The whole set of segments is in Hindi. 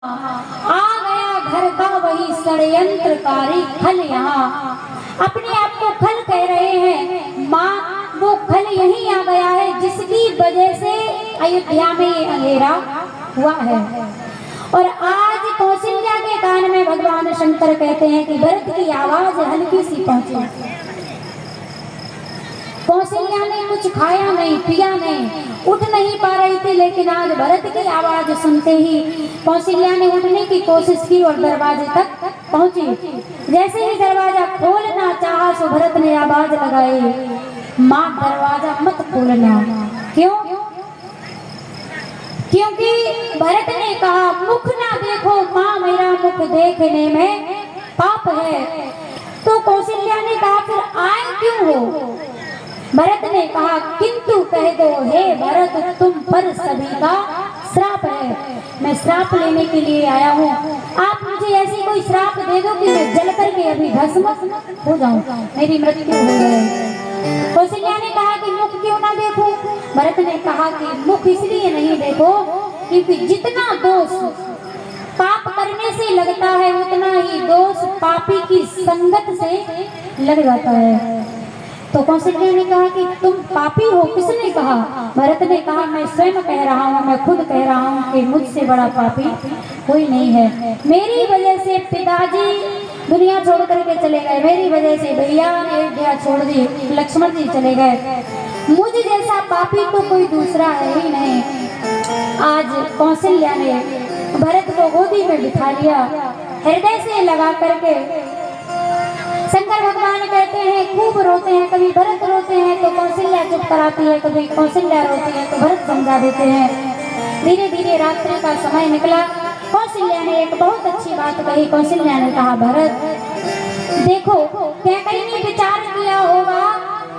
आ गया घर का वही षड्यंत्रकारी खल यहाँ। अपने आप को खल कह रहे हैं, माँ वो खल यही आ गया है जिसकी वजह से अयोध्या में ये अंधेरा हुआ है। और आज कौशल्या के कान में भगवान शंकर कहते हैं कि भरत की आवाज हल्की सी पहुंची। कौशल्या ने कुछ खाया नहीं पिया नहीं, उठ नहीं पा रही थी, लेकिन आज भरत की आवाज सुनते ही कौशल्या ने उठने की कोशिश की और दरवाजे तक पहुंची। जैसे ही दरवाजा खोलना चाहा तो भरत ने आवाज लगाई, माँ दरवाजा मत खोलना। क्यों? क्योंकि भरत ने कहा मुख ना देखो माँ, मेरा मुख देखने में पाप है। तो कौशल्या ने कहा फिर आए क्यों हो? भरत ने कहा किंतु कह दो हे भरत, तुम पर सभी का श्राप है। मैं श्राप लेने के लिए आया हूँ। आप मुझे ऐसी कोई श्राप दे दो कि मैं जल करके अभी भस्म हो जाऊं, मेरी मृत्यु हो जाए। कौशल्या ने कहा कि मुख क्यों ना देखो? भरत ने कहा कि मुख इसलिए नहीं देखो क्योंकि जितना दोष पाप करने से लगता है उतना ही दोष पापी की संगत से लग जाता है। तो कौशल्या ने कहा कि तुम पापी हो, किसने कहा? भरत ने कहा मैं स्वयं कह रहा हूँ, मैं खुद कह रहा हूँ कि मुझसे बड़ा पापी कोई नहीं है। मेरी वजह से पिताजी दुनिया छोड़ करके चले गए, मेरी वजह से भैया अयोध्या छोड़ दी, लक्ष्मण जी चले गए, मुझ जैसा पापी तो कोई दूसरा है ही नहीं। आज कौशल्या ने भरत को गोदी में बिठा लिया, हृदय से लगा करके। शंकर भगवान कहते हैं खूब रोते हैं, कभी भरत रोते हैं तो कौशल्या चुप कराती है, कभी कौशल्या रोती है तो भरत समझा देते हैं। धीरे धीरे रात्रि का समय निकला। कौशल्या ने एक बहुत अच्छी बात कही। कौशल्या ने कहा भरत देखो, कैकेयी ने विचार किया होगा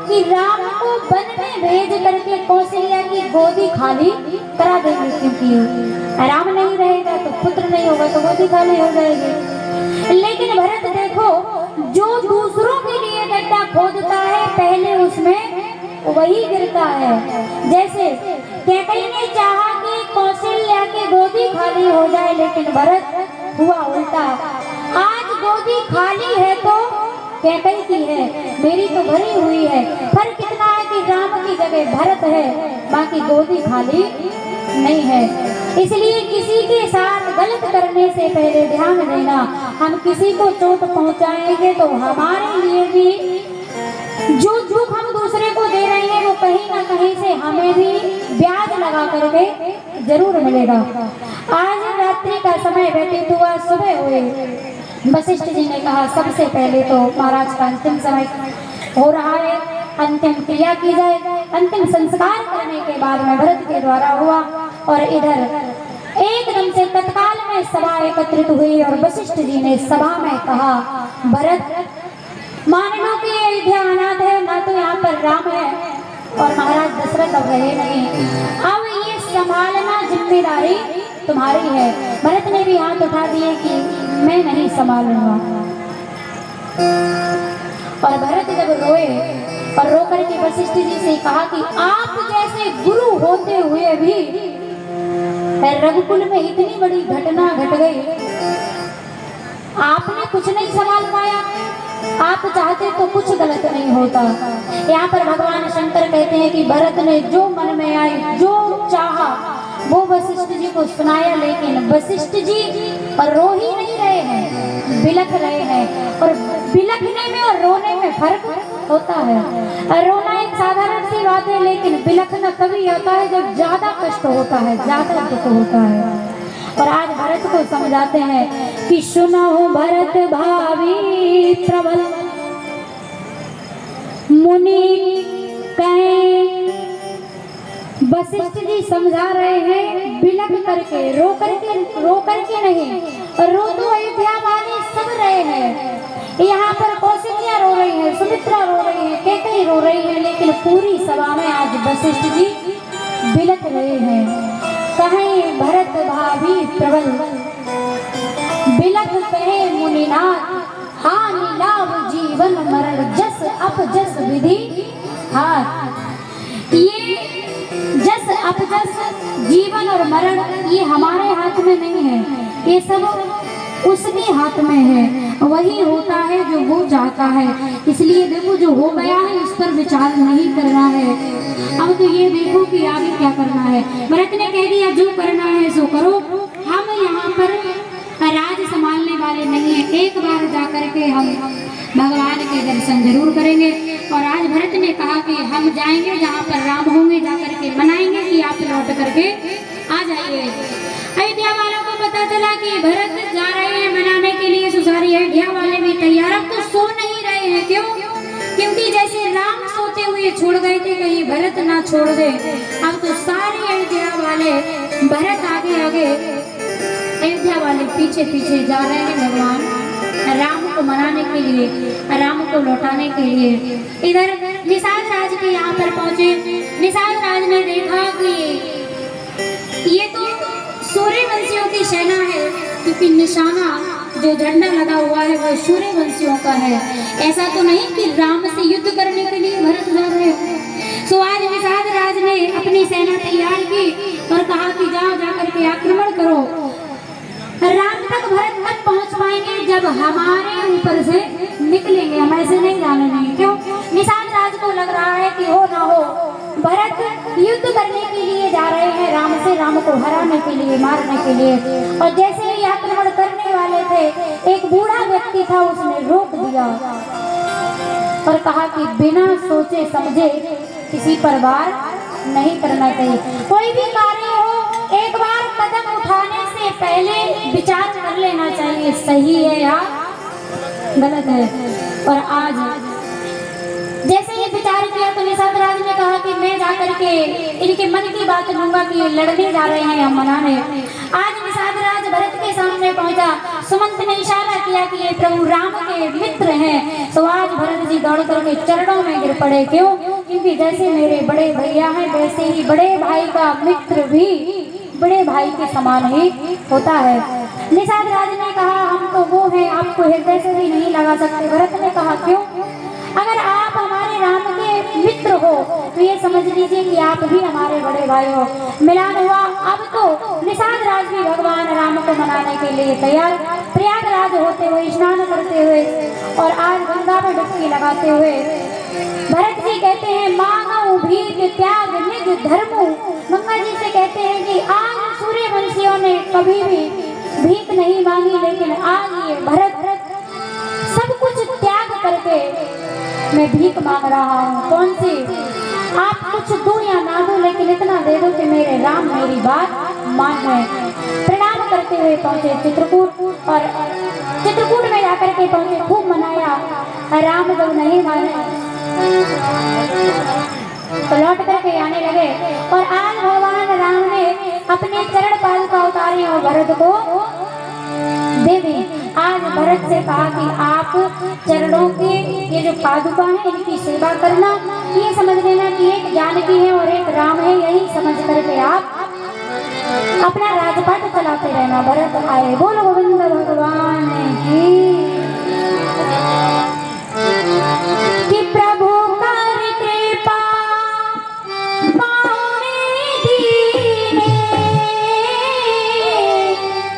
कि राम को वन में भेज करके कौशल्या की गोदी खाली करा देंगे, क्योंकि राम नहीं रहेगा तो पुत्र नहीं होगा तो गोदी खाली हो जाएगी। लेकिन भरत देखो, जो दूसरों के लिए गड्ढा खोदता है पहले उसमें वही गिरता है। जैसे कैकेयी ने चाहा कि कौशल्या की गोदी खाली हो जाए, लेकिन भरत हुआ उल्टा। आज गोदी खाली है तो कैकेयी की है, मेरी तो भरी हुई है। फर्क इतना है कि राम की जगह भरत है, बाकी गोदी खाली नहीं है। इसलिए किसी के साथ गलत करने से पहले ध्यान देना, हम किसी को चोट पहुंचाएंगे तो हमारे लिए भी जो दुख हम दूसरे को दे रहे हैं वो कहीं ना कहीं से हमें भी ब्याज लगा करके जरूर मिलेगा। आज रात्रि का समय व्यतीत हुआ, सुबह हुए। वशिष्ठ जी ने कहा सबसे पहले तो महाराज का अंतिम समय हो रहा है, अंतिम क्रिया की जाए। अंतिम संस्कार करने के बाद में भरत के द्वारा हुआ और इधर एकदम से तत्काल में सभा एकत्रित हुई और वशिष्ठ जी ने सभा में कहा भरत मान लो कि अयोध्या अनाथ है, ना तो यहाँ पर राम है और महाराज दशरथ अब रहे नहीं, अब ये संभालना जिम्मेदारी तुम्हारी है। भरत ने भी हाथ उठा दिए कि मैं नहीं संभालूंगा। और भरत जब रोए और रो करके वशिष्ठ जी से कहा कि आप जैसे गुरु होते हुए भी रघुकुल में इतनी बड़ी घटना घट गई, आपने कुछ नहीं संभाल पाया, आप चाहते तो कुछ गलत नहीं होता। यहाँ पर भगवान शंकर कहते हैं कि भरत ने जो मन में आई, जो चाहा वो वशिष्ठ जी को सुनाया, लेकिन वशिष्ठ जी रो ही नहीं रहे हैं, बिलख रहे हैं। और बिलखने में और रोने में फर्क होता है। रोना एक साधारण सी बात है, लेकिन बिलखना तभी आता है जब ज्यादा कष्ट होता है, ज्यादा दुख होता है। और आज भरत को समझाते हैं कि सुनो भरत भावी प्रबल, मुनि कहें। वशिष्ठ जी समझा रहे हैं बिलख करके, रो करके नहीं। और रो तो अयोध्या वाले सब रहे हैं, यहाँ पर कौशल्या रो रही है, सुमित्रा रो रही है, कैकेयी रो रही है, लेकिन पूरी सभा में आज वशिष्ठ जी बिलख रहे हैं। कहें भरत भाभी प्रबल, बिलख कहे मुनिनाथ, हानि लाभ जीवन मरण, जस अपजस विधि हाथ। ये जस अपजस जीवन और मरण ये हमारे हाथ में नहीं है, ये सब उसके हाथ में है, वही होता है जो वो चाहता है। इसलिए देखो जो हो गया है उस पर विचार नहीं करना है। अब तो ये देखो कि आगे क्या करना है। भरत ने कह दिया जो करना है सो करो, हम यहाँ पर राज संभालने वाले नहीं है, एक बार जाकर के हम भगवान के दर्शन जरूर करेंगे। और आज भरत ने कहा कि हम जाएंगे जहाँ पर राम होंगे, जाकर के मनाएंगे कि आप लौट करके आ जाइए। अयोध्या वालों को पता चला कि भरत जा रहे हैं मनाने के लिए, तो सारी अयोध्या वाले भी तैयार। अब तो सो नहीं रहे हैं, क्यों? क्योंकि जैसे राम सोते हुए छोड़ गए थे, कहीं भरत ना छोड़ दे। अब तो सारे अयोध्या वाले, भरत आगे आगे, अयोध्या वाले पीछे पीछे जा रहे हैं भगवान राम को मनाने के लिए, राम को लौटाने के लिए। इधर निषाद राज के यहाँ पर पहुंचे। निषाद राज ने देखा कि ये तो सूर्यवंशियों की सेना है, क्योंकि निशाना जो झंडा लगा हुआ है वो सूर्यवंशियों का है। ऐसा तो नहीं कि राम से युद्ध करने के लिए भरत जा रहे हो। सो आज निषाद राज ने अपनी सेना तैयार की और कहा कि जाओ जाकर के आक्रमण करो। राम तक भरत तक पहुंच पाएंगे जब हमारे ऊपर से निकलेंगे, हम ऐसे नहीं जाने देंगे। क्यों? निषाद राज को लग रहा है कि हो ना हो भरत युद्ध करने के लिए जा रहे हैं राम से, राम को हराने के लिए, मारने के लिए। और जैसे ही आक्रमण करने वाले थे, एक बूढ़ा व्यक्ति था, उसने रोक दिया और कहा कि बिना सोचे समझे किसी पर वार नहीं करना चाहिए। कोई भी कार्य हो एक बार कदम उठाने से पहले विचार कर लेना चाहिए, सही है या गलत है। और आज जैसे ये विचार किया तो निषाद राज ने कहा कि मैं जाकर के इनके मन की बात लूंगा कि लड़ने जा रहे हैं हम मनाने। आज निषाद राज भरत के सामने पहुंचा। सुमंत ने इशारा किया कि ये प्रभु राम के मित्र हैं। तो आज भरत जी दौड़ करके चरणों में गिर पड़े। क्यों? क्योंकि जैसे मेरे बड़े भैया हैं, वैसे ही बड़े भाई का मित्र भी बड़े भाई के समान ही होता है। निषाद राज ने कहा हम तो वो हैं, आपको हृदय से भी नहीं लगा सकते। भरत ने कहा क्यों? अगर आप हमारे राम के मित्र हो तो ये समझ लीजिए कि आप भी हमारे बड़े भाई हो। मिलान हुआ। अब तो निषाद राज भी भगवान राम को मनाने के लिए तैयार। प्रयागराज होते हुए, स्नान करते हुए और आज गंगा में डुबकी लगाते हुए भरत जी कहते हैं मांगो भीख त्याग निज धर्मो। गंगा जी से कहते हैं कि आज सूर्यवंशियों ने कभी भी भीख नहीं मांगी, लेकिन आज ये भरत सब कुछ त्याग करके मैं भीख मांग रहा हूँ। कौन सी? आप कुछ दो या ना दो, लेकिन इतना दे दो कि मेरे राम मेरी बात मान जाए। प्रणाम करते हुए पहुंचे चित्रकूट और चित्रकूट में जाकर के पहुंचे, खूब मनाया। राम जब नहीं माने तो लौट करके आने लगे। और आज भगवान राम ने अपने चरण पादुका उतारी और भरत को दे दी। आज भरत से कहा कि आप चरणों के ये जो पादुका है इनकी सेवा करना। ये समझ लेना कि एक जानकी है और एक राम है, यही समझ करके आप अपना राजपाट चलाते रहना। भरत आए। बोलो गोविंद भगवान की। कि प्रभु कर कृपा पाउने दीने,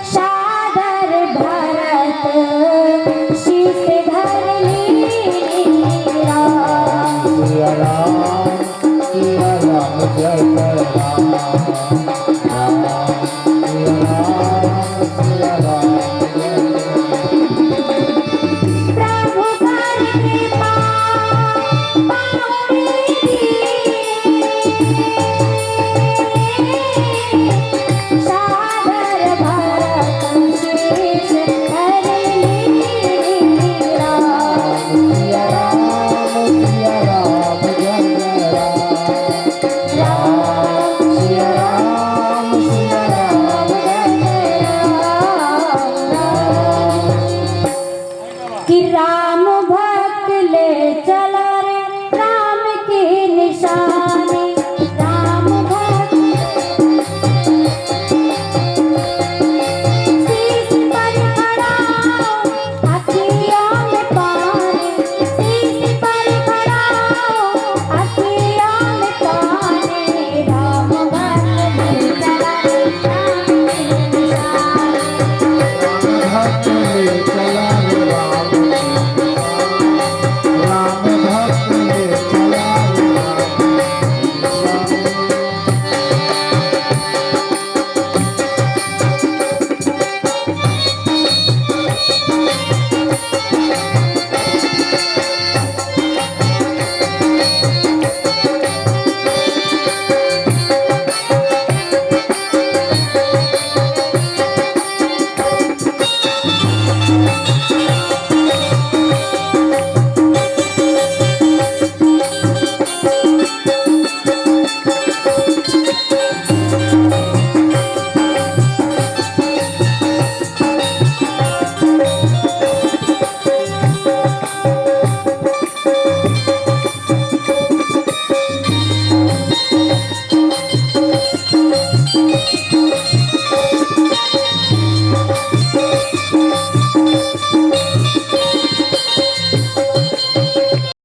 सादर भरत शीश धर लीरा। सिया राम जय राम, राम सिया राम प्रभु कर कृपा पाउने सादर भरत शीश धर लीरा। सिया राम जय राम, सिया राम जय कि राम